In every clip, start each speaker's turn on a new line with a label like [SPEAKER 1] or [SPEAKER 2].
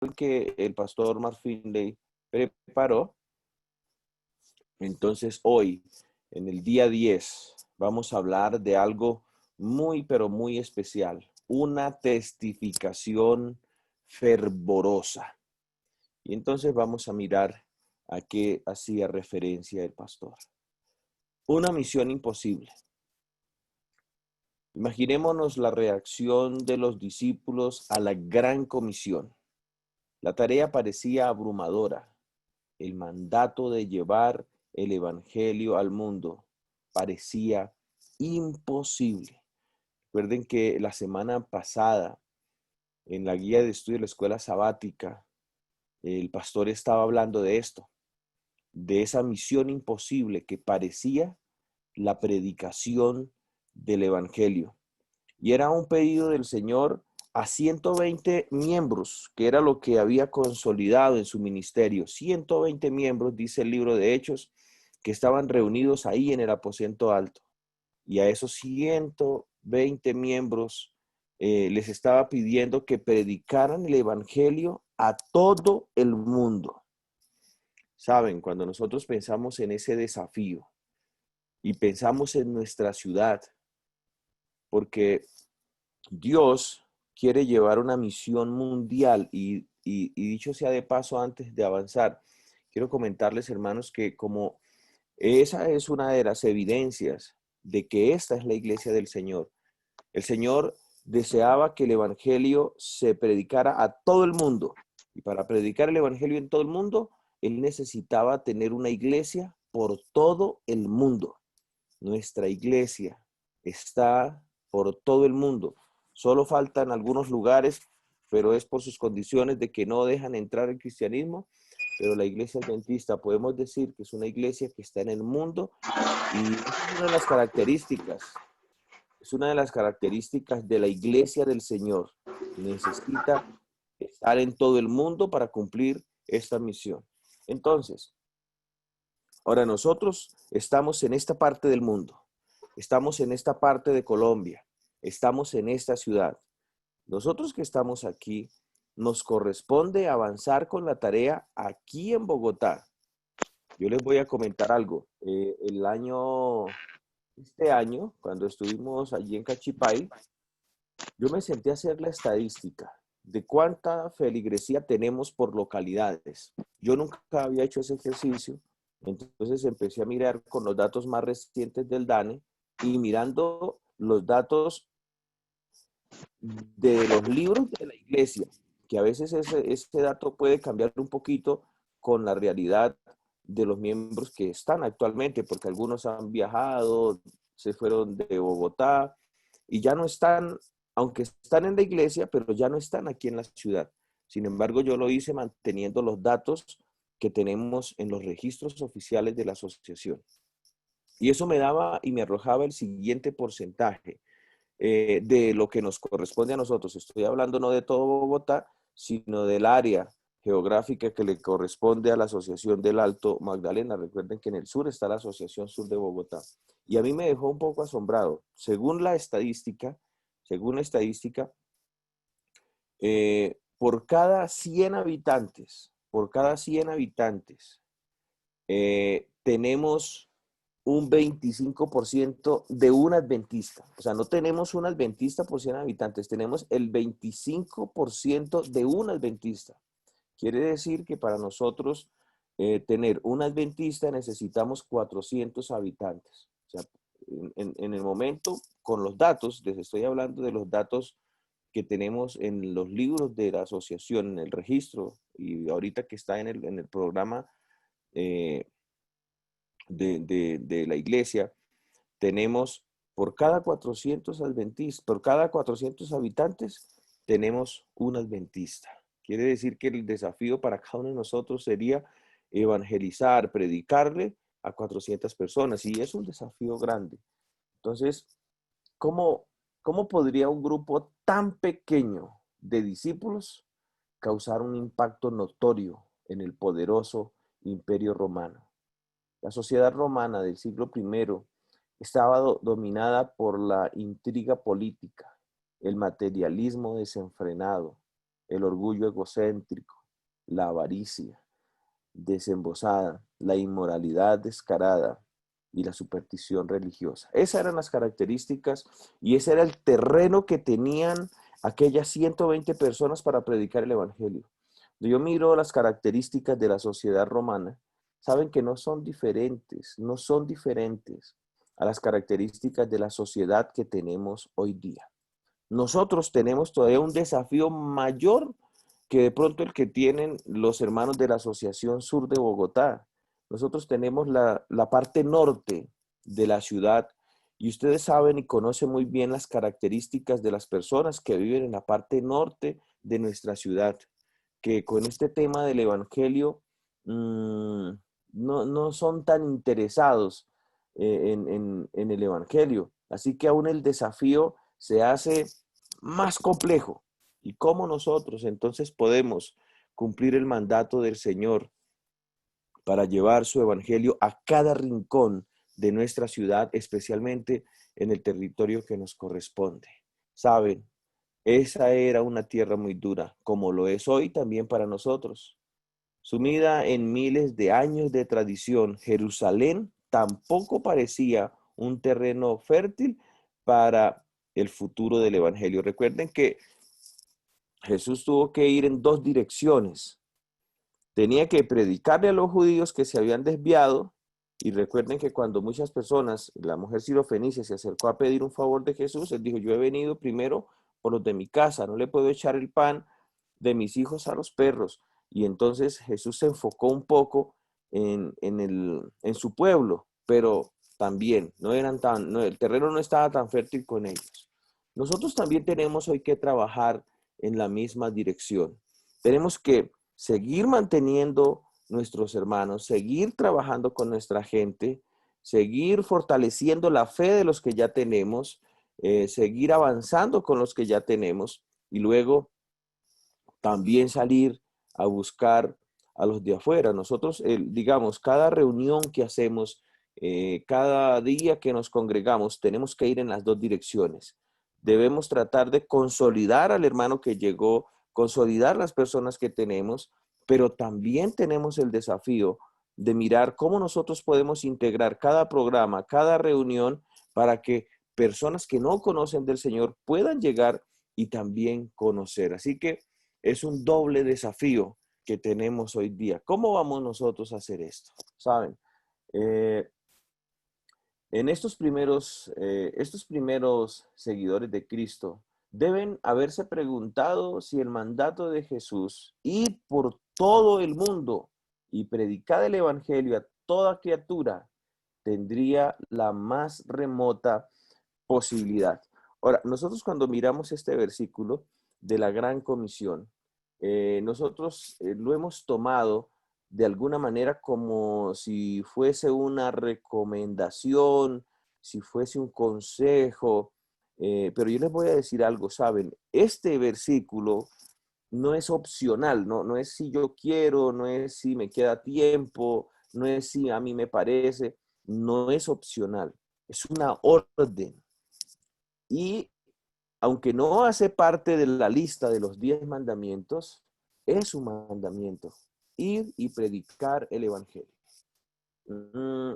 [SPEAKER 1] que el pastor Marfinley preparó. Entonces hoy, en el día 10, vamos a hablar de algo muy, pero muy especial. Una testificación fervorosa. Y entonces vamos a mirar a qué hacía referencia el pastor. Una misión imposible. Imaginémonos la reacción de los discípulos a la gran comisión. La tarea parecía abrumadora. El mandato de llevar el evangelio al mundo parecía imposible. Recuerden que la semana pasada, en la guía de estudio de la escuela sabática, el pastor estaba hablando de esto, de esa misión imposible que parecía la predicación del evangelio. Y era un pedido del Señor a 120 miembros, que era lo que había consolidado en su ministerio. 120 miembros, dice el libro de Hechos, que estaban reunidos ahí en el aposento alto. Y a esos 120 miembros les estaba pidiendo que predicaran el evangelio a todo el mundo. Saben, cuando nosotros pensamos en ese desafío y pensamos en nuestra ciudad, porque Dios quiere llevar una misión mundial y dicho sea de paso, antes de avanzar, quiero comentarles, hermanos, que como esa es una de las evidencias de que esta es la iglesia del Señor. El Señor deseaba que el evangelio se predicara a todo el mundo. Y para predicar el evangelio en todo el mundo, Él necesitaba tener una iglesia por todo el mundo. Nuestra iglesia está por todo el mundo. Solo faltan algunos lugares, pero es por sus condiciones de que no dejan entrar el cristianismo. Pero la iglesia adventista podemos decir que es una iglesia que está en el mundo y es una de las características. Es una de las características de la iglesia del Señor. Necesita estar en todo el mundo para cumplir esta misión. Entonces, ahora nosotros estamos en esta parte del mundo, estamos en esta parte de Colombia, estamos en esta ciudad. Nosotros que estamos aquí, nos corresponde avanzar con la tarea aquí en Bogotá. Yo les voy a comentar algo. Este año, cuando estuvimos allí en Cachipay, yo me senté a hacer la estadística de cuánta feligresía tenemos por localidades. Yo nunca había hecho ese ejercicio, entonces empecé a mirar con los datos más recientes del DANE y mirando los datos de los libros de la iglesia, que a veces ese dato puede cambiar un poquito con la realidad de los miembros que están actualmente, porque algunos han viajado, se fueron de Bogotá y ya no están, aunque están en la iglesia, pero ya no están aquí en la ciudad. Sin embargo, yo lo hice manteniendo los datos que tenemos en los registros oficiales de la asociación. Y eso me daba y me arrojaba el siguiente porcentaje de lo que nos corresponde a nosotros. Estoy hablando no de todo Bogotá, sino del área geográfica que le corresponde a la Asociación del Alto Magdalena. Recuerden que en el sur está la Asociación Sur de Bogotá. Y a mí me dejó un poco asombrado. Por cada 100 habitantes, tenemos un 25% de un adventista. O sea, no tenemos un adventista por 100 habitantes, tenemos el 25% de un adventista. Quiere decir que para nosotros tener un adventista necesitamos 400 habitantes. O sea, en el momento, con los datos, les estoy hablando de los datos que tenemos en los libros de la asociación, en el registro, y ahorita que está en el programa eh, de la iglesia, tenemos por cada 400 habitantes, tenemos un adventista. Quiere decir que el desafío para cada uno de nosotros sería evangelizar, predicarle a 400 personas, y es un desafío grande. Entonces, ¿cómo podría un grupo tan pequeño de discípulos causar un impacto notorio en el poderoso imperio romano? La sociedad romana del siglo I estaba dominada por la intriga política, el materialismo desenfrenado, el orgullo egocéntrico, la avaricia desembosada, la inmoralidad descarada y la superstición religiosa. Esas eran las características y ese era el terreno que tenían aquellas 120 personas para predicar el evangelio. Yo miro las características de la sociedad romana, saben que no son diferentes a las características de la sociedad que tenemos hoy día. Nosotros tenemos todavía un desafío mayor que de pronto el que tienen los hermanos de la Asociación Sur de Bogotá. Nosotros tenemos la parte norte de la ciudad y ustedes saben y conocen muy bien las características de las personas que viven en la parte norte de nuestra ciudad, que con este tema del evangelio no son tan interesados en el evangelio. Así que aún el desafío se hace más complejo. ¿Y cómo nosotros entonces podemos cumplir el mandato del Señor para llevar su evangelio a cada rincón de nuestra ciudad, especialmente en el territorio que nos corresponde? Saben, esa era una tierra muy dura, como lo es hoy también para nosotros. Sumida en miles de años de tradición, Jerusalén tampoco parecía un terreno fértil para el futuro del evangelio. Recuerden que Jesús tuvo que ir en dos direcciones. Tenía que predicarle a los judíos que se habían desviado, y recuerden que cuando muchas personas, la mujer sirofenicia se acercó a pedir un favor de Jesús, él dijo, yo he venido primero por los de mi casa, no le puedo echar el pan de mis hijos a los perros. Y entonces Jesús se enfocó un poco en su pueblo, pero también el terreno no estaba tan fértil con ellos. Nosotros también tenemos hoy que trabajar en la misma dirección. Tenemos que seguir manteniendo nuestros hermanos, seguir trabajando con nuestra gente, seguir fortaleciendo la fe de los que ya tenemos, seguir avanzando con los que ya tenemos y luego también salir a buscar a los de afuera. Nosotros, digamos, cada reunión que hacemos, cada día que nos congregamos, tenemos que ir en las dos direcciones. Debemos tratar de consolidar al hermano que llegó, consolidar las personas que tenemos, pero también tenemos el desafío de mirar cómo nosotros podemos integrar cada programa, cada reunión, para que personas que no conocen del Señor puedan llegar y también conocer. Así que es un doble desafío que tenemos hoy día. ¿Cómo vamos nosotros a hacer esto? Saben, eh, en estos primeros seguidores de Cristo deben haberse preguntado si el mandato de Jesús, ir por todo el mundo y predicar el evangelio a toda criatura, tendría la más remota posibilidad. Ahora, nosotros cuando miramos este versículo de la gran comisión, nosotros lo hemos tomado de alguna manera como si fuese una recomendación, si fuese un consejo, pero yo les voy a decir algo, ¿saben? Este versículo no es opcional, no es si yo quiero, no es si me queda tiempo, no es si a mí me parece, no es opcional, es una orden. Y aunque no hace parte de la lista de los 10 mandamientos, es un mandamiento, ir y predicar el evangelio. Mm,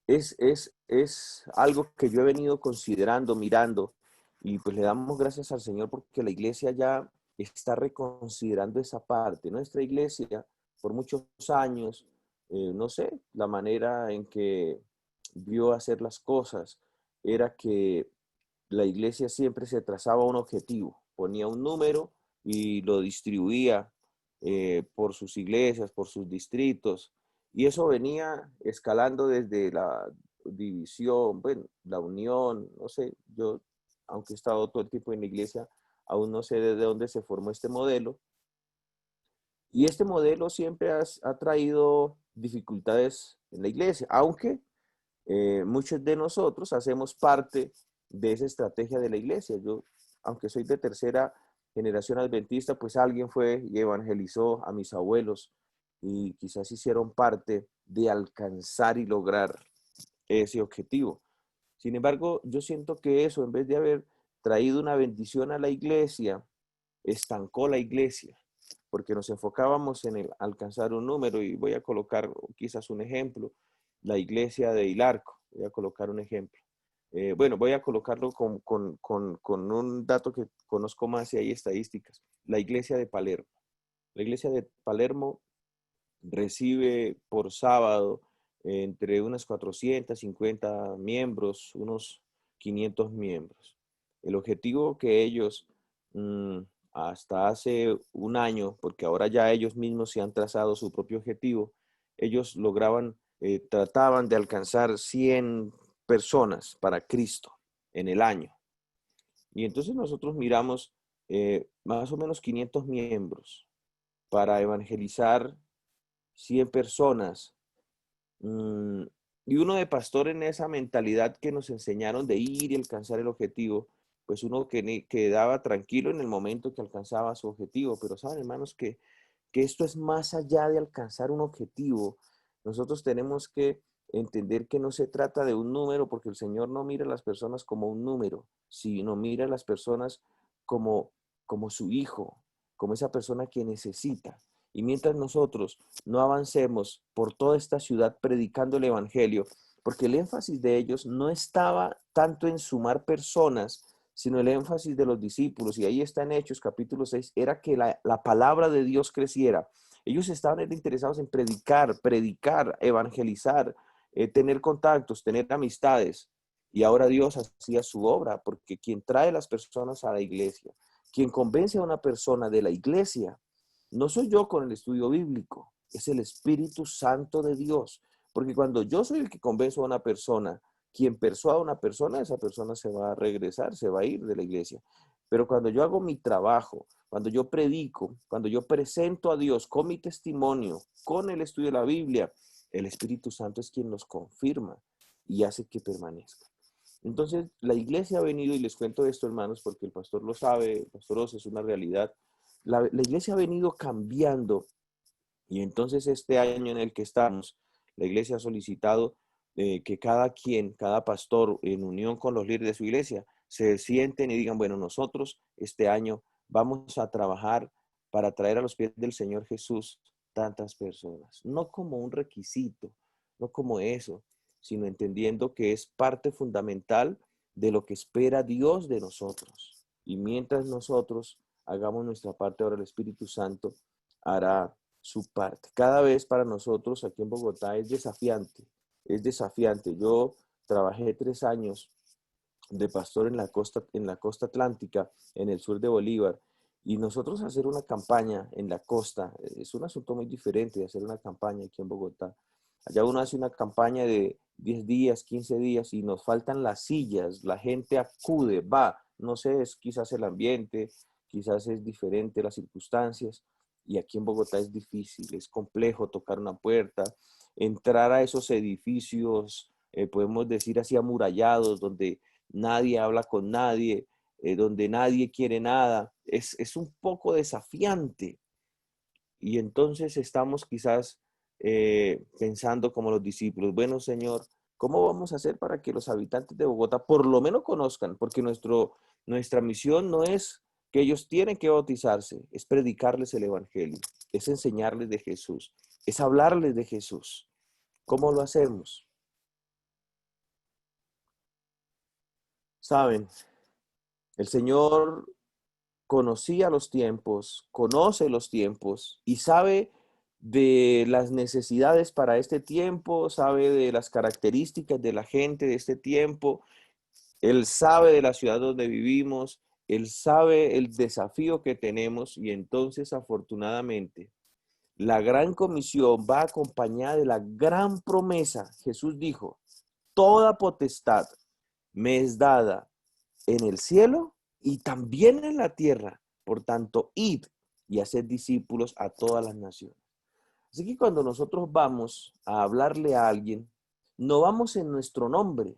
[SPEAKER 1] es algo que yo he venido considerando, mirando, y pues le damos gracias al Señor porque la iglesia ya está reconsiderando esa parte. Nuestra iglesia, por muchos años, no sé, la manera en que vio hacer las cosas era que la iglesia siempre se trazaba un objetivo, ponía un número y lo distribuía por sus iglesias, por sus distritos, y eso venía escalando desde la división, bueno, la unión, no sé, yo, aunque he estado todo el tiempo en la iglesia, aún no sé de dónde se formó este modelo, y este modelo siempre ha traído dificultades en la iglesia, aunque muchos de nosotros hacemos parte de esa estrategia de la iglesia. Yo, aunque soy de tercera generación adventista, pues alguien fue y evangelizó a mis abuelos y quizás hicieron parte de alcanzar y lograr ese objetivo. Sin embargo, yo siento que eso, en vez de haber traído una bendición a la iglesia, estancó la iglesia, porque nos enfocábamos en el alcanzar un número, y voy a colocar quizás un ejemplo, la iglesia de Hilarco, voy a colocar un ejemplo. Bueno, voy a colocarlo con un dato que conozco más y hay estadísticas. La iglesia de Palermo. La iglesia de Palermo recibe por sábado entre unas 450 miembros, unos 500 miembros. El objetivo que ellos hasta hace un año, porque ahora ya ellos mismos se han trazado su propio objetivo, ellos lograban, trataban de alcanzar 100 personas para Cristo en el año. Y entonces nosotros miramos más o menos 500 miembros para evangelizar 100 personas. Mm, y uno de pastor en esa mentalidad que nos enseñaron de ir y alcanzar el objetivo, pues uno quedaba tranquilo en el momento que alcanzaba su objetivo. Pero saben, hermanos, que esto es más allá de alcanzar un objetivo. Nosotros tenemos que entender que no se trata de un número, porque el Señor no mira a las personas como un número, sino mira a las personas como, como su hijo, como esa persona que necesita. Y mientras nosotros no avancemos por toda esta ciudad predicando el Evangelio, porque el énfasis de ellos no estaba tanto en sumar personas, sino el énfasis de los discípulos, y ahí está en Hechos capítulo 6, era que la palabra de Dios creciera. Ellos estaban interesados en predicar, evangelizar, tener contactos, tener amistades, y ahora Dios hacía su obra, porque quien trae las personas a la iglesia, quien convence a una persona de la iglesia, no soy yo con el estudio bíblico, es el Espíritu Santo de Dios. Porque cuando yo soy el que convenzo a una persona, quien persuada a una persona, esa persona se va a regresar, se va a ir de la iglesia. Pero cuando yo hago mi trabajo, cuando yo predico, cuando yo presento a Dios con mi testimonio, con el estudio de la Biblia, el Espíritu Santo es quien nos confirma y hace que permanezca. Entonces, la iglesia ha venido, y les cuento esto, hermanos, porque el pastor lo sabe, el pastor Oz, es una realidad. La iglesia ha venido cambiando, y entonces este año en el que estamos, la iglesia ha solicitado que cada quien, cada pastor, en unión con los líderes de su iglesia, se sienten y digan, bueno, nosotros este año vamos a trabajar para traer a los pies del Señor Jesús tantas personas. No como un requisito, no como eso, sino entendiendo que es parte fundamental de lo que espera Dios de nosotros. Y mientras nosotros hagamos nuestra parte, ahora el Espíritu Santo hará su parte. Cada vez para nosotros aquí en Bogotá es desafiante, es desafiante. Yo trabajé 3 años de pastor en la costa atlántica, en el sur de Bolívar, y nosotros hacer una campaña en la costa es un asunto muy diferente de hacer una campaña aquí en Bogotá. Allá uno hace una campaña de 10 días, 15 días, y nos faltan las sillas, la gente acude, va, no sé, es quizás el ambiente, quizás es diferente las circunstancias, y aquí en Bogotá es difícil, es complejo tocar una puerta, entrar a esos edificios, podemos decir así amurallados, donde nadie habla con nadie, donde nadie quiere nada, es un poco desafiante. Y entonces estamos quizás pensando como los discípulos, bueno, Señor, ¿cómo vamos a hacer para que los habitantes de Bogotá por lo menos conozcan? Porque nuestra misión no es que ellos tienen que bautizarse, es predicarles el Evangelio, es enseñarles de Jesús, es hablarles de Jesús. ¿Cómo lo hacemos? Saben, el Señor conocía los tiempos, conoce los tiempos y sabe de las necesidades para este tiempo, sabe de las características de la gente de este tiempo, Él sabe de la ciudad donde vivimos, Él sabe el desafío que tenemos, y entonces afortunadamente la gran comisión va acompañada de la gran promesa. Jesús dijo, toda potestad me es dada en el cielo y también en la tierra. Por tanto, id y haced discípulos a todas las naciones. Así que cuando nosotros vamos a hablarle a alguien, no vamos en nuestro nombre,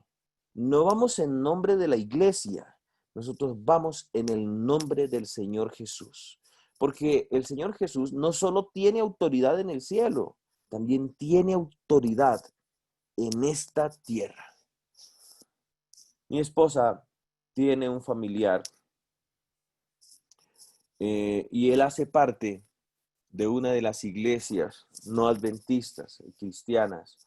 [SPEAKER 1] no vamos en nombre de la iglesia, nosotros vamos en el nombre del Señor Jesús. Porque el Señor Jesús no solo tiene autoridad en el cielo, también tiene autoridad en esta tierra. Mi esposa tiene un familiar y él hace parte de una de las iglesias no adventistas, cristianas,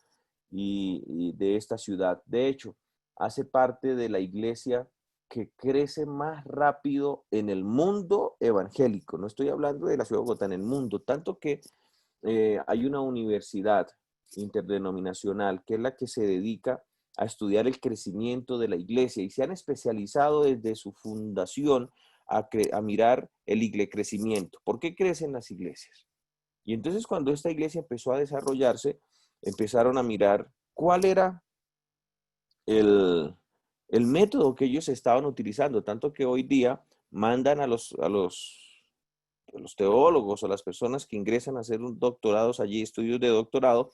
[SPEAKER 1] y de esta ciudad. De hecho, hace parte de la iglesia que crece más rápido en el mundo evangélico. No estoy hablando de la ciudad de Bogotá, en el mundo, tanto que hay una universidad interdenominacional que es la que se dedica a estudiar el crecimiento de la iglesia y se han especializado desde su fundación a mirar el crecimiento. ¿Por qué crecen las iglesias? Y entonces cuando esta iglesia empezó a desarrollarse, empezaron a mirar cuál era el, el método que ellos estaban utilizando, tanto que hoy día mandan a los teólogos o las personas que ingresan a hacer un doctorados allí, estudios de doctorado,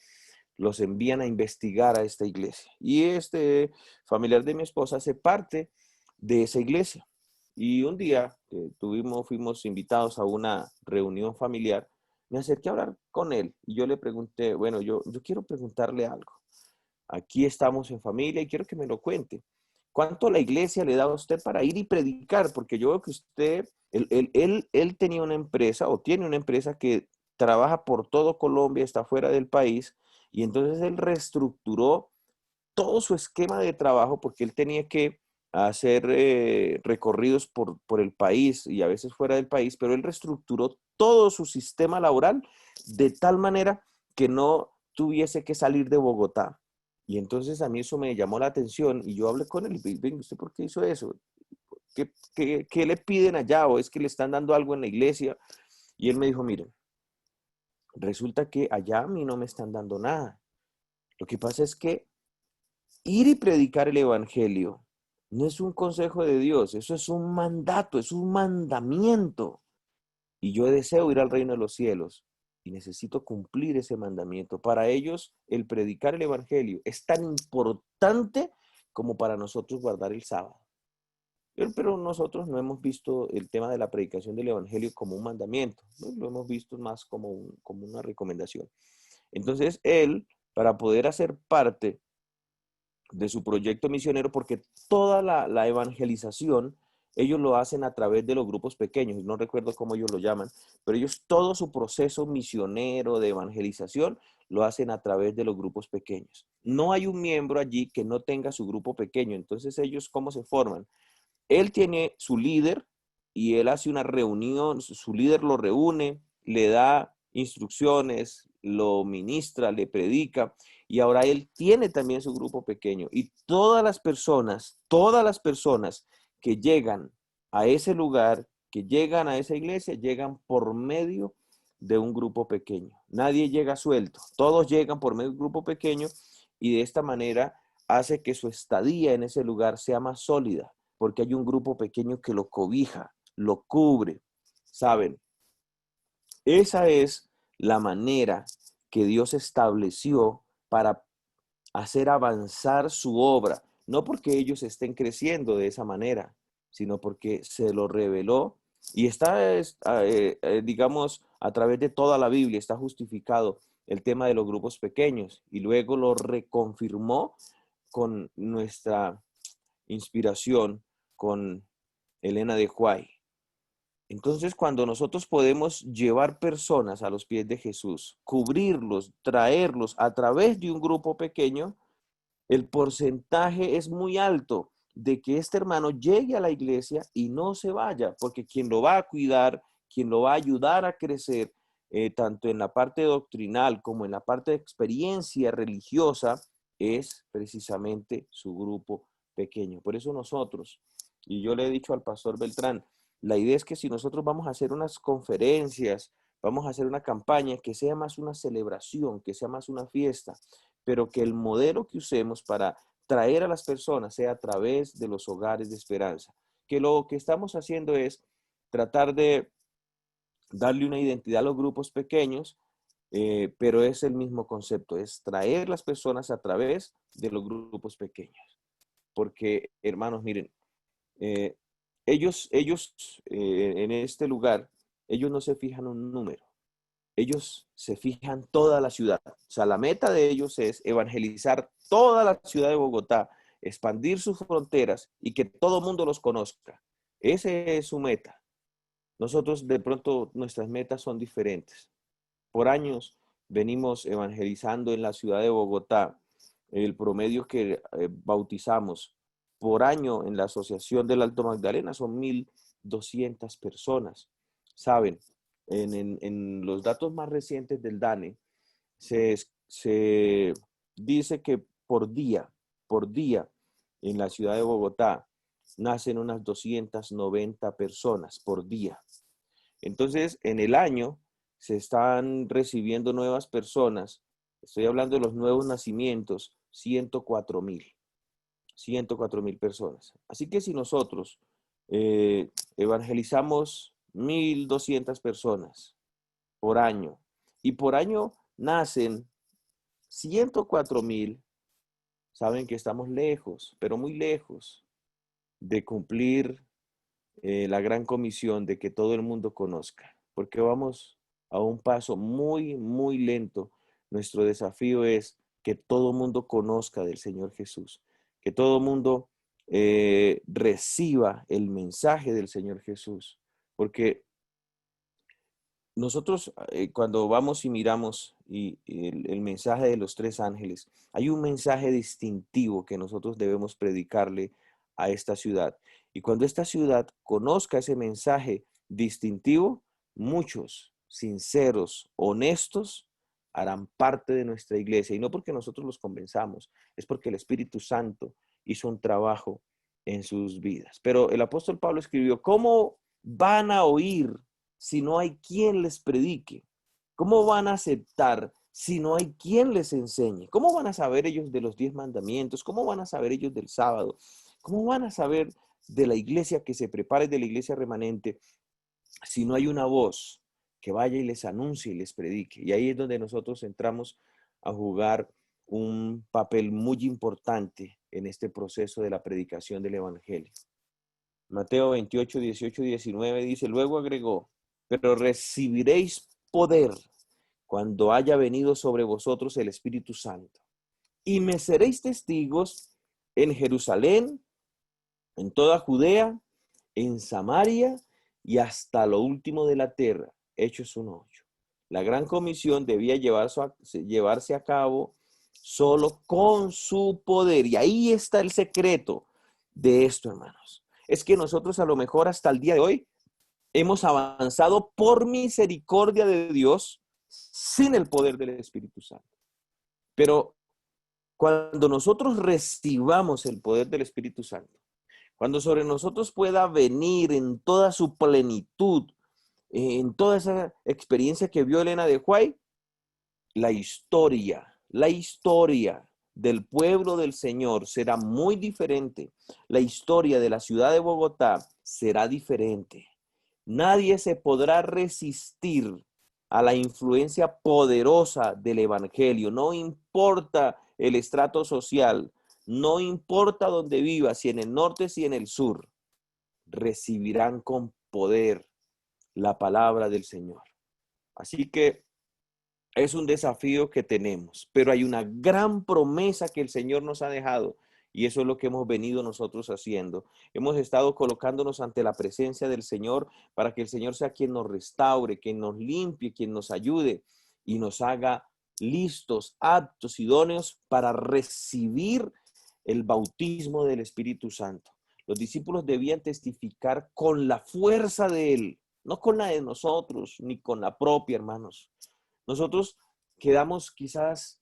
[SPEAKER 1] los envían a investigar a esta iglesia. Y este familiar de mi esposa hace parte de esa iglesia. Y un día que fuimos invitados a una reunión familiar, me acerqué a hablar con él y yo le pregunté, bueno, yo quiero preguntarle algo. Aquí estamos en familia y quiero que me lo cuente. ¿Cuánto la iglesia le da a usted para ir y predicar? Porque yo veo que usted, él tenía una empresa o tiene una empresa que trabaja por todo Colombia, está fuera del país, y entonces él reestructuró todo su esquema de trabajo porque él tenía que hacer recorridos por el país y a veces fuera del país, pero él reestructuró todo su sistema laboral de tal manera que no tuviese que salir de Bogotá. Y entonces a mí eso me llamó la atención y yo hablé con él y dije, ¿usted por qué hizo eso? ¿Qué le piden allá? ¿O es que le están dando algo en la iglesia? Y él me dijo, miren, resulta que allá a mí no me están dando nada. Lo que pasa es que ir y predicar el evangelio no es un consejo de Dios, eso es un mandato, es un mandamiento. Y yo deseo ir al reino de los cielos y necesito cumplir ese mandamiento. Para ellos, el predicar el evangelio es tan importante como para nosotros guardar el sábado. Pero nosotros no hemos visto el tema de la predicación del evangelio como un mandamiento, ¿no? Lo hemos visto más como una recomendación. Entonces, él, para poder hacer parte de su proyecto misionero, porque toda la evangelización ellos lo hacen a través de los grupos pequeños, no recuerdo cómo ellos lo llaman, pero ellos todo su proceso misionero de evangelización lo hacen a través de los grupos pequeños. No hay un miembro allí que no tenga su grupo pequeño, entonces ellos, ¿cómo se forman? Él tiene su líder y él hace una reunión, su líder lo reúne, le da instrucciones, lo ministra, le predica y ahora él tiene también su grupo pequeño y todas las personas que llegan a ese lugar, que llegan a esa iglesia, llegan por medio de un grupo pequeño. Nadie llega suelto, todos llegan por medio de un grupo pequeño y de esta manera hace que su estadía en ese lugar sea más sólida porque hay un grupo pequeño que lo cobija, lo cubre, ¿saben? Esa es la manera que Dios estableció para hacer avanzar su obra, no porque ellos estén creciendo de esa manera, sino porque se lo reveló y está, digamos, a través de toda la Biblia, está justificado el tema de los grupos pequeños y luego lo reconfirmó con nuestra inspiración con Elena de White. Entonces, cuando nosotros podemos llevar personas a los pies de Jesús, cubrirlos, traerlos a través de un grupo pequeño, el porcentaje es muy alto de que este hermano llegue a la iglesia y no se vaya, porque quien lo va a cuidar, quien lo va a ayudar a crecer, tanto en la parte doctrinal como en la parte de experiencia religiosa, es precisamente su grupo pequeño. Por eso nosotros, y yo le he dicho al pastor Beltrán, la idea es que si nosotros vamos a hacer unas conferencias, vamos a hacer una campaña, que sea más una celebración, que sea más una fiesta, pero que el modelo que usemos para traer a las personas sea a través de los hogares de esperanza. Que lo que estamos haciendo es tratar de darle una identidad a los grupos pequeños, pero es el mismo concepto, es traer las personas a través de los grupos pequeños. Porque, hermanos, miren, eh, ellos en este lugar, ellos no se fijan un número, ellos se fijan toda la ciudad. O sea, la meta de ellos es evangelizar toda la ciudad de Bogotá, expandir sus fronteras y que todo el mundo los conozca. Esa es su meta. Nosotros de pronto nuestras metas son diferentes. Por años venimos evangelizando en la ciudad de Bogotá. El promedio que bautizamos por año en la Asociación del Alto Magdalena son 1.200 personas. Saben, en los datos más recientes del DANE, se dice que por día, en la ciudad de Bogotá, nacen unas 290 personas por día. Entonces, en el año se están recibiendo nuevas personas. Estoy hablando de los nuevos nacimientos, 104,000 personas. Así que si nosotros evangelizamos 1.200 personas por año y por año nacen 104,000, saben que estamos lejos, pero muy lejos de cumplir la gran comisión de que todo el mundo conozca, porque vamos a un paso muy, muy lento. Nuestro desafío es que todo el mundo conozca del Señor Jesús, que todo el mundo reciba el mensaje del Señor Jesús, porque nosotros cuando vamos y miramos el mensaje de los tres ángeles, hay un mensaje distintivo que nosotros debemos predicarle a esta ciudad. Y cuando esta ciudad conozca ese mensaje distintivo, muchos sinceros, honestos, harán parte de nuestra iglesia. Y no porque nosotros los convenzamos, es porque el Espíritu Santo hizo un trabajo en sus vidas. Pero el apóstol Pablo escribió, ¿cómo van a oír si no hay quien les predique? ¿Cómo van a aceptar si no hay quien les enseñe? ¿Cómo van a saber ellos de los 10 mandamientos? ¿Cómo van a saber ellos del sábado? ¿Cómo van a saber de la iglesia que se prepare, de la iglesia remanente, si no hay una voz que vaya y les anuncie y les predique? Y ahí es donde nosotros entramos a jugar un papel muy importante en este proceso de la predicación del evangelio. Mateo 28, 18 y 19 dice, luego agregó, pero recibiréis poder cuando haya venido sobre vosotros el Espíritu Santo. Y me seréis testigos en Jerusalén, en toda Judea, en Samaria y hasta lo último de la tierra. Hechos 1:8. La gran comisión debía llevarse a cabo solo con su poder. Y ahí está el secreto de esto, hermanos. Es que nosotros a lo mejor hasta el día de hoy hemos avanzado por misericordia de Dios sin el poder del Espíritu Santo. Pero cuando nosotros recibamos el poder del Espíritu Santo, cuando sobre nosotros pueda venir en toda su plenitud, en toda esa experiencia que vio Elena de White, la historia del pueblo del Señor será muy diferente. La historia de la ciudad de Bogotá será diferente. Nadie se podrá resistir a la influencia poderosa del evangelio. No importa el estrato social, no importa dónde viva, si en el norte, si en el sur, recibirán con poder la palabra del Señor. Así que es un desafío que tenemos, pero hay una gran promesa que el Señor nos ha dejado y eso es lo que hemos venido nosotros haciendo. Hemos estado colocándonos ante la presencia del Señor para que el Señor sea quien nos restaure, quien nos limpie, quien nos ayude y nos haga listos, aptos, idóneos para recibir el bautismo del Espíritu Santo. Los discípulos debían testificar con la fuerza de Él, no con la de nosotros, ni con la propia, hermanos. Nosotros quedamos quizás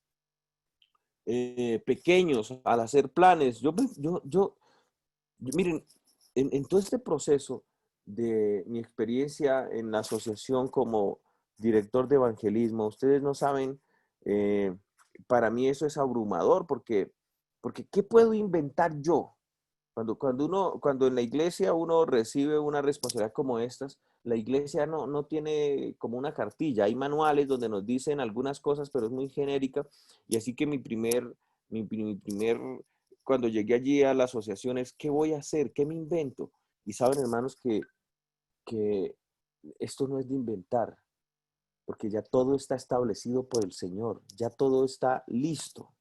[SPEAKER 1] pequeños al hacer planes. Miren, en todo este proceso de mi experiencia en la asociación como director de evangelismo, ustedes no saben, eh, para mí eso es abrumador porque ¿qué puedo inventar yo? Cuando en la iglesia uno recibe una responsabilidad como estas, la iglesia no tiene como una cartilla. Hay manuales donde nos dicen algunas cosas, pero es muy genérica. Y así que mi primer, cuando llegué allí a la asociación es, ¿qué voy a hacer? ¿Qué me invento? Y saben, hermanos, que esto no es de inventar, porque ya todo está establecido por el Señor, ya todo está listo.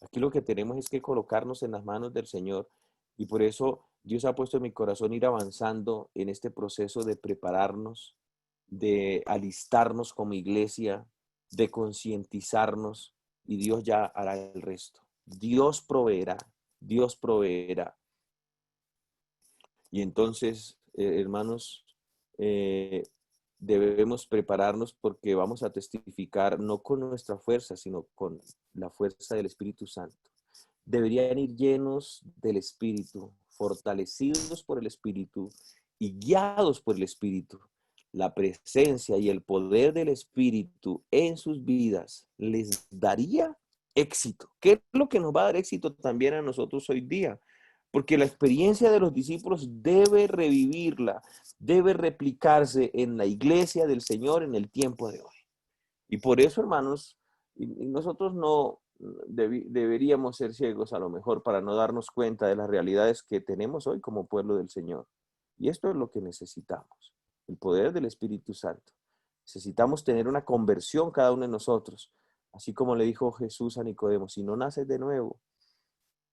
[SPEAKER 1] Aquí lo que tenemos es que colocarnos en las manos del Señor y por eso Dios ha puesto en mi corazón ir avanzando en este proceso de prepararnos, de alistarnos como iglesia, de concientizarnos, y Dios ya hará el resto. Dios proveerá, Dios proveerá. Y entonces, hermanos, eh, debemos prepararnos porque vamos a testificar no con nuestra fuerza, sino con la fuerza del Espíritu Santo. Deberían ir llenos del Espíritu, fortalecidos por el Espíritu y guiados por el Espíritu. La presencia y el poder del Espíritu en sus vidas les daría éxito. ¿Qué es lo que nos va a dar éxito también a nosotros hoy día? Porque la experiencia de los discípulos debe revivirla, debe replicarse en la iglesia del Señor en el tiempo de hoy. Y por eso, hermanos, nosotros no deberíamos ser ciegos a lo mejor para no darnos cuenta de las realidades que tenemos hoy como pueblo del Señor. Y esto es lo que necesitamos, el poder del Espíritu Santo. Necesitamos tener una conversión cada uno de nosotros, así como le dijo Jesús a Nicodemo, si no naces de nuevo,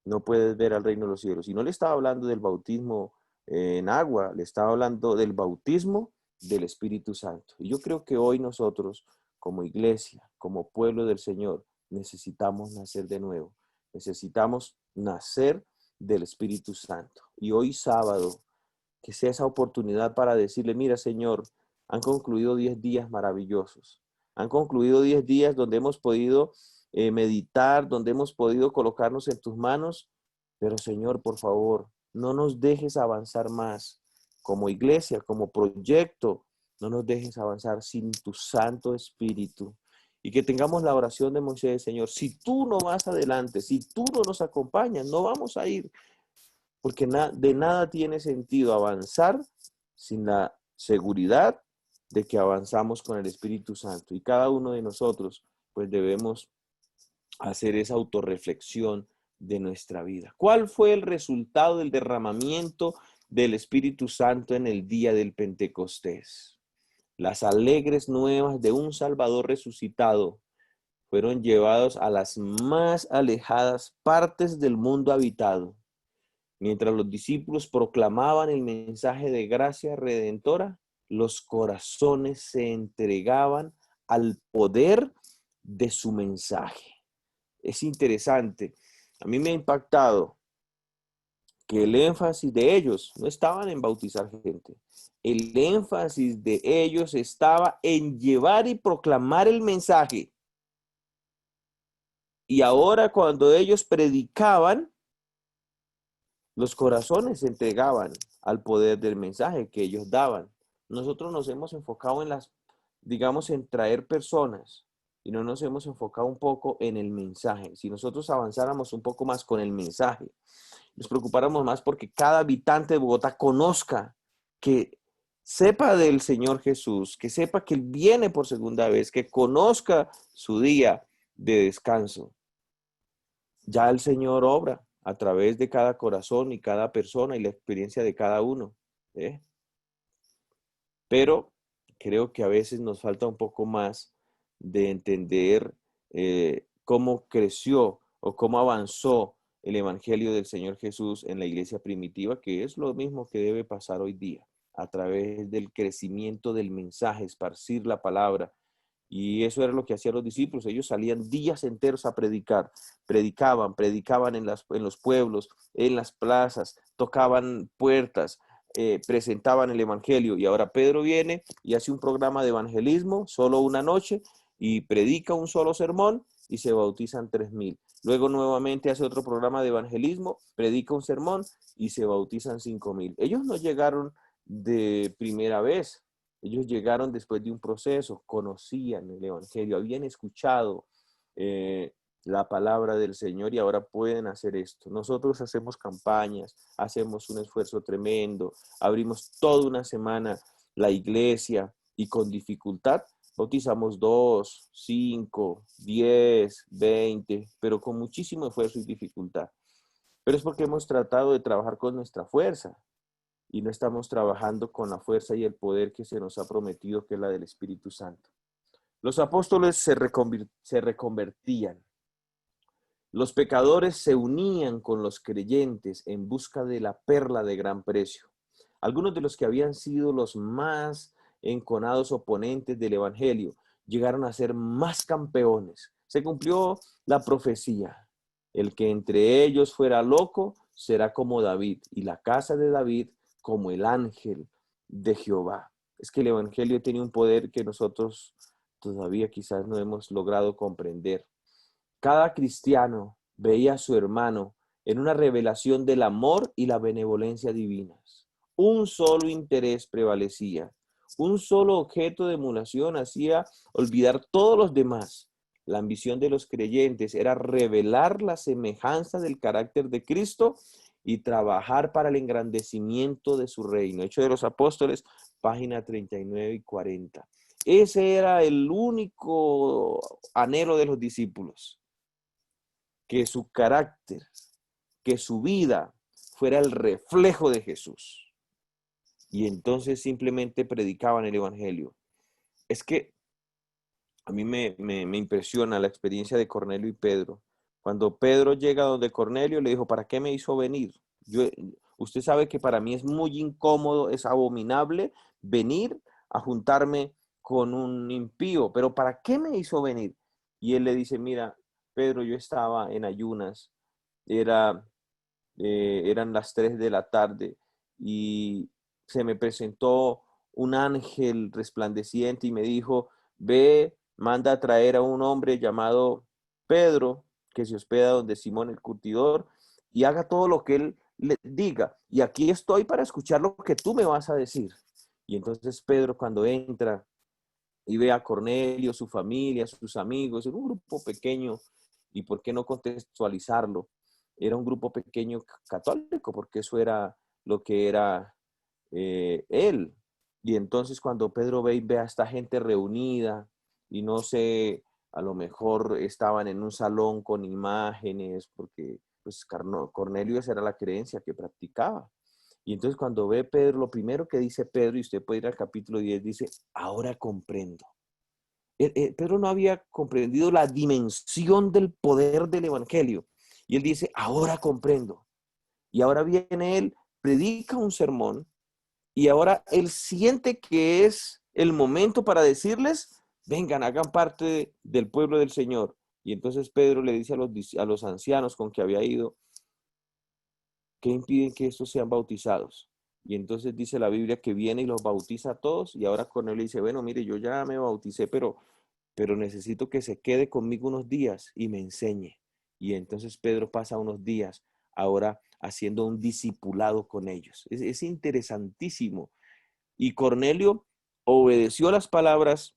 [SPEAKER 1] no puedes ver al reino de los cielos. Y no le estaba hablando del bautismo en agua, le estaba hablando del bautismo del Espíritu Santo. Y yo creo que hoy nosotros, como iglesia, como pueblo del Señor, necesitamos nacer de nuevo. Necesitamos nacer del Espíritu Santo. Y hoy sábado, que sea esa oportunidad para decirle, mira, Señor, han concluido 10 días maravillosos. Han concluido 10 días donde hemos podido meditar, donde hemos podido colocarnos en tus manos. Pero, Señor, por favor, no nos dejes avanzar más como iglesia, como proyecto. No nos dejes avanzar sin tu Santo Espíritu. Y que tengamos la oración de Moisés, Señor. Si tú no vas adelante, si tú no nos acompañas, no vamos a ir. Porque de nada tiene sentido avanzar sin la seguridad de que avanzamos con el Espíritu Santo. Y cada uno de nosotros, pues debemos hacer esa autorreflexión de nuestra vida. ¿Cuál fue el resultado del derramamiento del Espíritu Santo en el día del Pentecostés? Las alegres nuevas de un Salvador resucitado fueron llevados a las más alejadas partes del mundo habitado. Mientras los discípulos proclamaban el mensaje de gracia redentora, los corazones se entregaban al poder de su mensaje. Es interesante. A mí me ha impactado que el énfasis de ellos no estaba en bautizar gente. El énfasis de ellos estaba en llevar y proclamar el mensaje. Y ahora cuando ellos predicaban, los corazones se entregaban al poder del mensaje que ellos daban. Nosotros nos hemos enfocado en digamos, en traer personas y no nos hemos enfocado un poco en el mensaje. Si nosotros avanzáramos un poco más con el mensaje, nos preocupáramos más porque cada habitante de Bogotá conozca, que sepa del Señor Jesús, que sepa que Él viene por segunda vez, que conozca su día de descanso. Ya el Señor obra a través de cada corazón y cada persona y la experiencia de cada uno. ¿eh? Pero creo que a veces nos falta un poco más de entender cómo creció o cómo avanzó el Evangelio del Señor Jesús en la iglesia primitiva, que es lo mismo que debe pasar hoy día, a través del crecimiento del mensaje, esparcir la palabra. Y eso era lo que hacían los discípulos. Ellos salían días enteros a predicar. Predicaban en los pueblos, en las plazas, tocaban puertas, presentaban el evangelio. Y ahora Pedro viene y hace un programa de evangelismo, solo una noche, y predica un solo sermón y se bautizan 3,000. Luego nuevamente hace otro programa de evangelismo, predica un sermón y se bautizan 5,000. Ellos no llegaron de primera vez. Ellos llegaron después de un proceso, conocían el evangelio, habían escuchado la palabra del Señor y ahora pueden hacer esto. Nosotros hacemos campañas, hacemos un esfuerzo tremendo, abrimos toda una semana la iglesia y con dificultad bautizamos 2, 5, 10, 20, pero con muchísimo esfuerzo y dificultad. Pero es porque hemos tratado de trabajar con nuestra fuerza y no estamos trabajando con la fuerza y el poder que se nos ha prometido, que es la del Espíritu Santo. Los apóstoles se reconvertían. Los pecadores se unían con los creyentes en busca de la perla de gran precio. Algunos de los que habían sido los más enconados oponentes del evangelio llegaron a ser más campeones. Se cumplió la profecía. El que entre ellos fuera loco será como David, y la casa de David como el ángel de Jehová. Es que el evangelio tiene un poder que nosotros todavía quizás no hemos logrado comprender. Cada cristiano veía a su hermano en una revelación del amor y la benevolencia divinas. Un solo interés prevalecía. Un solo objeto de emulación hacía olvidar todos los demás. La ambición de los creyentes era revelar la semejanza del carácter de Cristo y trabajar para el engrandecimiento de su reino. Hechos de los Apóstoles, página 39 y 40. Ese era el único anhelo de los discípulos, que su carácter, que su vida fuera el reflejo de Jesús. Y entonces simplemente predicaban el evangelio. Es que a mí me impresiona la experiencia de Cornelio y Pedro. Cuando Pedro llega donde Cornelio, le dijo, ¿para qué me hizo venir? Usted sabe que para mí es muy incómodo, es abominable venir a juntarme con un impío, pero ¿para qué me hizo venir? Y él le dice, mira, Pedro, yo estaba en ayunas, eran las 3 de la tarde y se me presentó un ángel resplandeciente y me dijo, ve, manda a traer a un hombre llamado Pedro, que se hospeda donde Simón el curtidor, y haga todo lo que él le diga. Y aquí estoy para escuchar lo que tú me vas a decir. Y entonces Pedro, cuando entra y ve a Cornelio, su familia, sus amigos, en un grupo pequeño, y por qué no contextualizarlo, era un grupo pequeño católico, porque eso era lo que era él. Y entonces cuando Pedro ve a esta gente reunida, y no sé, a lo mejor estaban en un salón con imágenes, porque pues Cornelio esa era la creencia que practicaba. Y entonces cuando ve Pedro, lo primero que dice Pedro, y usted puede ir al capítulo 10, dice, ahora comprendo. Pedro no había comprendido la dimensión del poder del evangelio. Y él dice, ahora comprendo. Y ahora viene él, predica un sermón, y ahora él siente que es el momento para decirles, vengan, hagan parte del pueblo del Señor. Y entonces Pedro le dice a los ancianos con que había ido, ¿qué impiden que estos sean bautizados? Y entonces dice la Biblia que viene y los bautiza a todos. Y ahora Cornelio dice, bueno, mire, yo ya me bauticé, pero necesito que se quede conmigo unos días y me enseñe. Y entonces Pedro pasa unos días ahora haciendo un discipulado con ellos. Es interesantísimo. Y Cornelio obedeció las palabras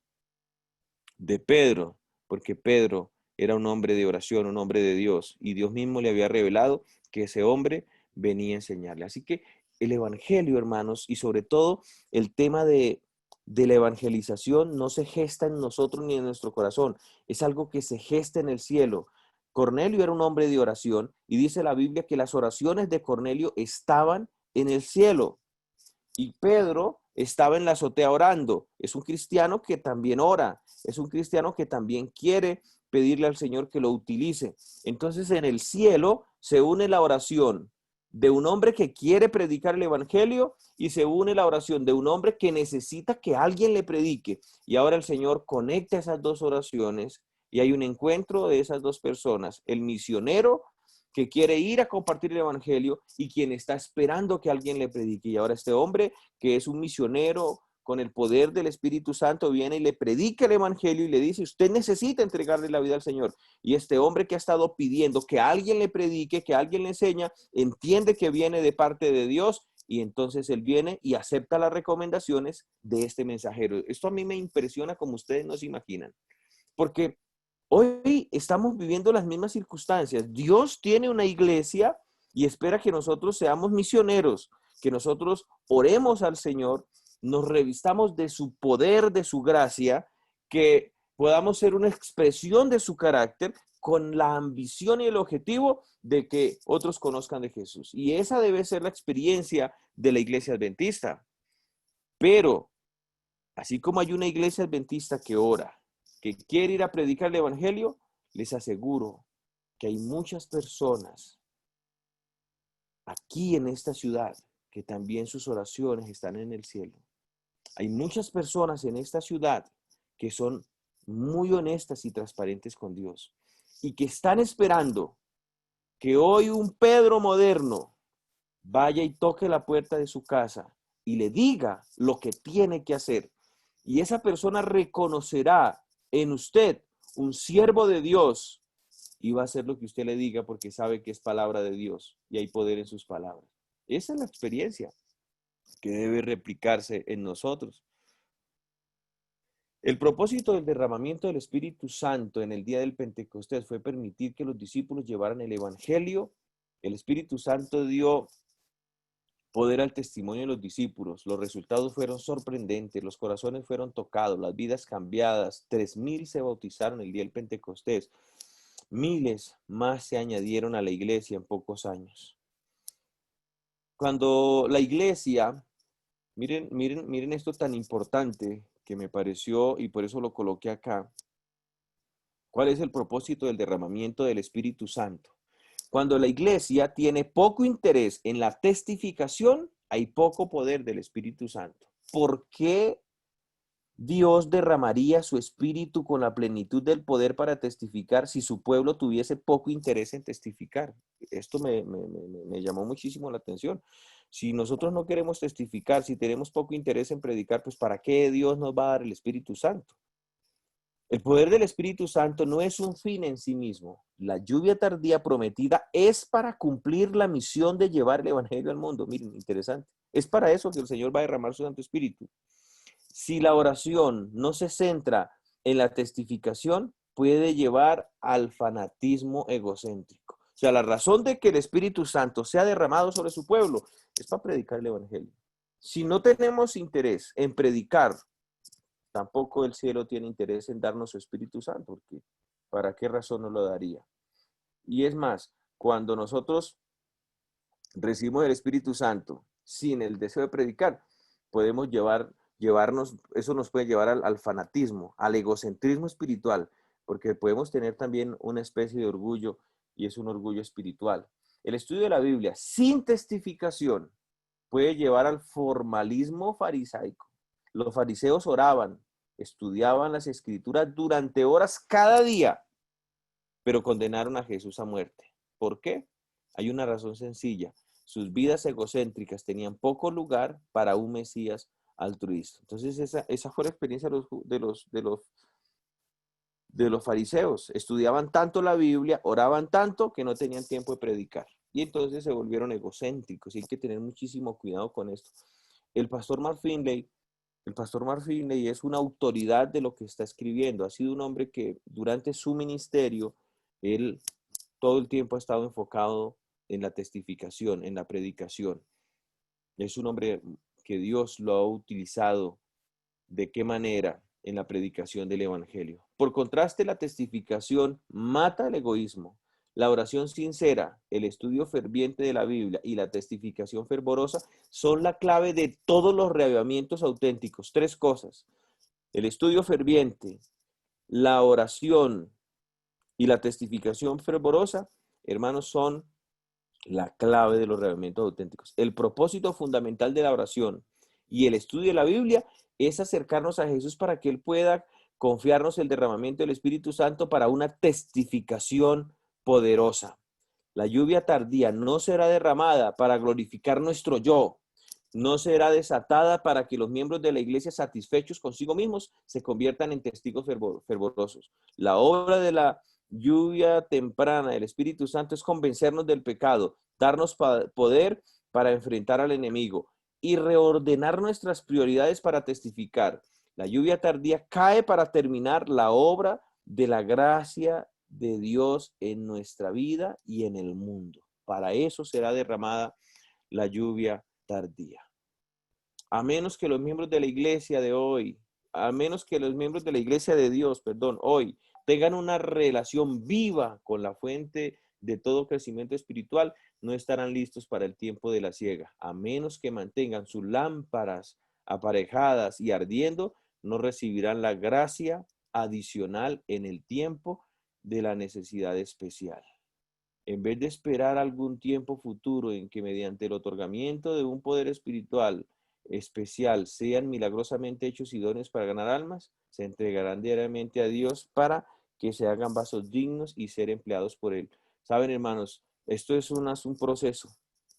[SPEAKER 1] de Pedro, porque Pedro era un hombre de oración, un hombre de Dios, y Dios mismo le había revelado que ese hombre venía a enseñarle. Así que el evangelio, hermanos, y sobre todo el tema de la evangelización no se gesta en nosotros ni en nuestro corazón, es algo que se gesta en el cielo. Cornelio era un hombre de oración y dice la Biblia que las oraciones de Cornelio estaban en el cielo. Y Pedro estaba en la azotea orando. Es un cristiano que también ora. Es un cristiano que también quiere pedirle al Señor que lo utilice. Entonces en el cielo se une la oración de un hombre que quiere predicar el evangelio y se une la oración de un hombre que necesita que alguien le predique. Y ahora el Señor conecta esas dos oraciones y hay un encuentro de esas dos personas, el misionero que quiere ir a compartir el evangelio y quien está esperando que alguien le predique. Y ahora este hombre, que es un misionero con el poder del Espíritu Santo, viene y le predica el evangelio y le dice, usted necesita entregarle la vida al Señor. Y este hombre que ha estado pidiendo que alguien le predique, que alguien le enseña, entiende que viene de parte de Dios y entonces él viene y acepta las recomendaciones de este mensajero. Esto a mí me impresiona como ustedes no se imaginan, porque hoy estamos viviendo las mismas circunstancias. Dios tiene una iglesia y espera que nosotros seamos misioneros, que nosotros oremos al Señor, nos revistamos de su poder, de su gracia, que podamos ser una expresión de su carácter con la ambición y el objetivo de que otros conozcan de Jesús. Y esa debe ser la experiencia de la iglesia adventista. Pero, así como hay una iglesia adventista que ora, que quiere ir a predicar el evangelio, les aseguro que hay muchas personas aquí en esta ciudad que también sus oraciones están en el cielo. Hay muchas personas en esta ciudad que son muy honestas y transparentes con Dios y que están esperando que hoy un Pedro moderno vaya y toque la puerta de su casa y le diga lo que tiene que hacer. Y esa persona reconocerá en usted un siervo de Dios y va a hacer lo que usted le diga porque sabe que es palabra de Dios y hay poder en sus palabras. Esa es la experiencia que debe replicarse en nosotros. El propósito del derramamiento del Espíritu Santo en el día del Pentecostés fue permitir que los discípulos llevaran el Evangelio. El Espíritu Santo dio poder al testimonio de los discípulos. Los resultados fueron sorprendentes, los corazones fueron tocados, las vidas cambiadas. 3,000 se bautizaron el día del Pentecostés. Miles más se añadieron a la iglesia en pocos años. Cuando la iglesia, miren esto tan importante que me pareció y por eso lo coloqué acá. ¿Cuál es el propósito del derramamiento del Espíritu Santo? Cuando la iglesia tiene poco interés en la testificación, hay poco poder del Espíritu Santo. ¿Por qué Dios derramaría su Espíritu con la plenitud del poder para testificar si su pueblo tuviese poco interés en testificar? Esto me llamó muchísimo la atención. Si nosotros no queremos testificar, si tenemos poco interés en predicar, pues ¿para qué Dios nos va a dar el Espíritu Santo? El poder del Espíritu Santo no es un fin en sí mismo. La lluvia tardía prometida es para cumplir la misión de llevar el Evangelio al mundo. Miren, interesante. Es para eso que el Señor va a derramar su Santo Espíritu. Si la oración no se centra en la testificación, puede llevar al fanatismo egocéntrico. O sea, la razón de que el Espíritu Santo sea derramado sobre su pueblo es para predicar el Evangelio. Si no tenemos interés en predicar, tampoco el cielo tiene interés en darnos su Espíritu Santo, porque ¿para qué razón nos lo daría? Y es más, cuando nosotros recibimos el Espíritu Santo sin el deseo de predicar, podemos llevarnos, eso nos puede llevar al fanatismo, al egocentrismo espiritual, porque podemos tener también una especie de orgullo y es un orgullo espiritual. El estudio de la Biblia sin testificación puede llevar al formalismo farisaico. Los fariseos oraban, estudiaban las escrituras durante horas cada día, pero condenaron a Jesús a muerte. ¿Por qué? Hay una razón sencilla. Sus vidas egocéntricas tenían poco lugar para un Mesías altruista. Entonces esa fue la experiencia de los fariseos. Estudiaban tanto la Biblia, oraban tanto que no tenían tiempo de predicar. Y entonces se volvieron egocéntricos y hay que tener muchísimo cuidado con esto. El pastor Mark Finley es una autoridad de lo que está escribiendo. Ha sido un hombre que durante su ministerio, él todo el tiempo ha estado enfocado en la testificación, en la predicación. Es un hombre que Dios lo ha utilizado. ¿De qué manera? En la predicación del Evangelio. Por contraste, la testificación mata el egoísmo. La oración sincera, el estudio ferviente de la Biblia y la testificación fervorosa son la clave de todos los reavivamientos auténticos. 3 cosas. El estudio ferviente, la oración y la testificación fervorosa, hermanos, son la clave de los reavivamientos auténticos. El propósito fundamental de la oración y el estudio de la Biblia es acercarnos a Jesús para que Él pueda confiarnos el derramamiento del Espíritu Santo para una testificación poderosa. La lluvia tardía no será derramada para glorificar nuestro yo, no será desatada para que los miembros de la iglesia satisfechos consigo mismos se conviertan en testigos fervorosos. La obra de la lluvia temprana del Espíritu Santo es convencernos del pecado, darnos poder para enfrentar al enemigo y reordenar nuestras prioridades para testificar. La lluvia tardía cae para terminar la obra de la gracia de Dios en nuestra vida y en el mundo. Para eso será derramada la lluvia tardía. A menos que los miembros de la iglesia de hoy, a menos que los miembros de la iglesia de Dios, perdón, hoy tengan una relación viva con la fuente de todo crecimiento espiritual, no estarán listos para el tiempo de la siega. A menos que mantengan sus lámparas aparejadas y ardiendo, no recibirán la gracia adicional en el tiempo de la necesidad especial. en vez de esperar algún tiempo futuro en que mediante el otorgamiento de un poder espiritual especial sean milagrosamente hechos idóneos para ganar almas, se entregarán diariamente a Dios para que se hagan vasos dignos y ser empleados por Él. Saben, hermanos, esto es un proceso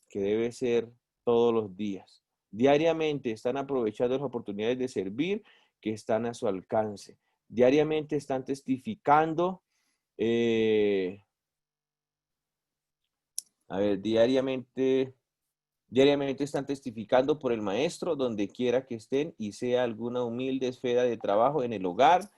[SPEAKER 1] que debe ser todos los días. Diariamente están aprovechando las oportunidades de servir que están a su alcance. Diariamente están testificando diariamente están testificando por el maestro donde quiera que estén y sea alguna humilde esfera de trabajo en el hogar,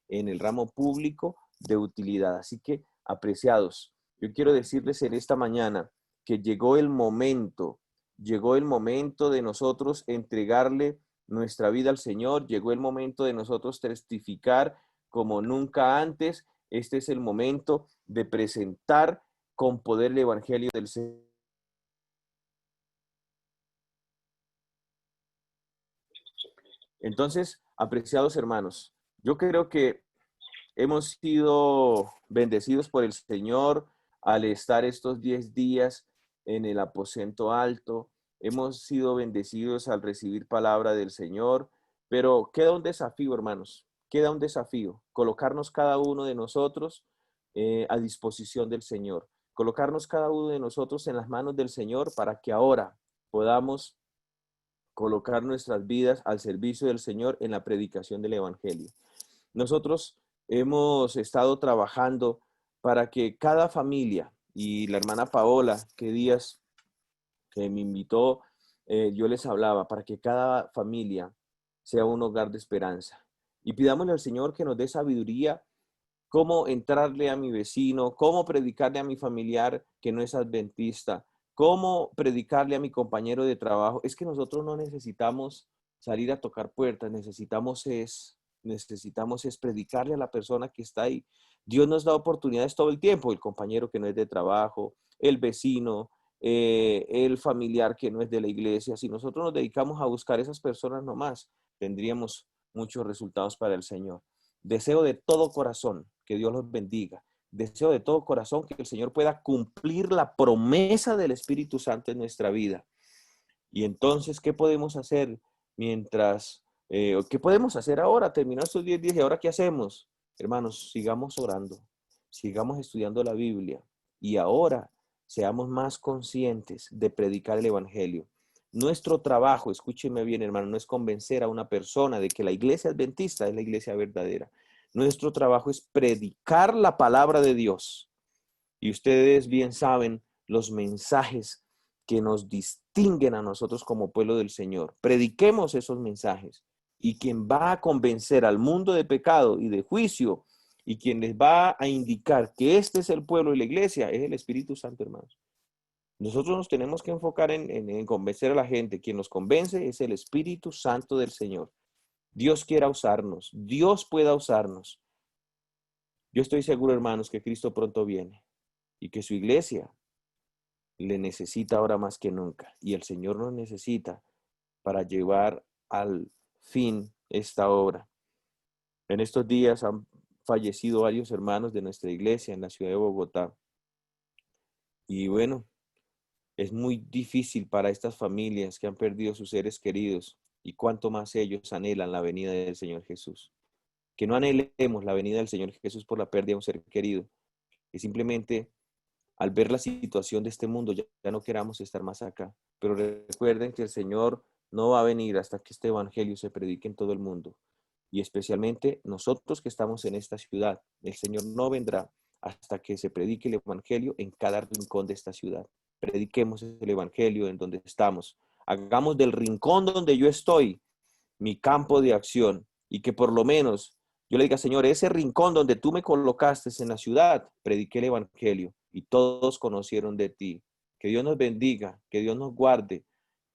[SPEAKER 1] en el ramo público de utilidad. Así que, apreciados, yo quiero decirles en esta mañana que llegó el momento de nosotros entregarle nuestra vida al Señor, llegó el momento de nosotros testificar como nunca antes. Este es el momento de presentar con poder el Evangelio del Señor. Entonces, apreciados hermanos, yo creo que hemos sido bendecidos por el Señor al estar estos 10 días en el aposento alto. Hemos sido bendecidos al recibir palabra del Señor, pero queda un desafío, hermanos, queda un desafío, colocarnos cada uno de nosotros a disposición del Señor, colocarnos cada uno de nosotros en las manos del Señor para que ahora podamos colocar nuestras vidas al servicio del Señor en la predicación del Evangelio. Nosotros hemos estado trabajando para que cada familia, y la hermana Paola, que días que me invitó, yo les hablaba, para que cada familia sea un hogar de esperanza. Y pidámosle al Señor que nos dé sabiduría, cómo entrarle a mi vecino, cómo predicarle a mi familiar que no es adventista, cómo predicarle a mi compañero de trabajo. Es que nosotros no necesitamos salir a tocar puertas, necesitamos es predicarle a la persona que está ahí. Dios nos da oportunidades todo el tiempo, el compañero que no es de trabajo, el vecino, el familiar que no es de la iglesia. Si nosotros nos dedicamos a buscar esas personas nomás, tendríamos muchos resultados para el Señor. Deseo de todo corazón que Dios los bendiga. Deseo de todo corazón que el Señor pueda cumplir la promesa del Espíritu Santo en nuestra vida. Y entonces, ¿qué podemos hacer qué podemos hacer ahora? Terminar estos 10 días y ahora ¿qué hacemos? Hermanos, sigamos orando, sigamos estudiando la Biblia y ahora seamos más conscientes de predicar el Evangelio. Nuestro trabajo, escúcheme bien, hermano, no es convencer a una persona de que la iglesia adventista es la iglesia verdadera. Nuestro trabajo es predicar la palabra de Dios. Y ustedes bien saben los mensajes que nos distinguen a nosotros como pueblo del Señor. Prediquemos esos mensajes. Y quien va a convencer al mundo de pecado y de juicio, y quien les va a indicar que este es el pueblo y la iglesia, es el Espíritu Santo, hermanos. Nosotros nos tenemos que enfocar en convencer a la gente. Quien nos convence es el Espíritu Santo del Señor. Dios quiera usarnos. Dios pueda usarnos. Yo estoy seguro, hermanos, que Cristo pronto viene y que su iglesia le necesita ahora más que nunca. Y el Señor nos necesita para llevar al fin esta obra. En estos días han fallecido varios hermanos de nuestra iglesia en la ciudad de Bogotá. Y bueno, es muy difícil para estas familias que han perdido sus seres queridos y cuánto más ellos anhelan la venida del Señor Jesús. Que no anhelemos la venida del Señor Jesús por la pérdida de un ser querido, que simplemente al ver la situación de este mundo ya no queramos estar más acá. Pero recuerden que el Señor no va a venir hasta que este evangelio se predique en todo el mundo. Y especialmente nosotros que estamos en esta ciudad, el Señor no vendrá hasta que se predique el evangelio en cada rincón de esta ciudad. Prediquemos el evangelio en donde estamos. Hagamos del rincón donde yo estoy mi campo de acción y que por lo menos yo le diga, Señor, ese rincón donde tú me colocaste en la ciudad, prediqué el evangelio y todos conocieron de ti. Que Dios nos bendiga, que Dios nos guarde,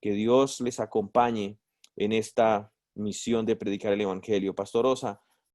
[SPEAKER 1] que Dios les acompañe en esta misión de predicar el evangelio. Pastor Osa,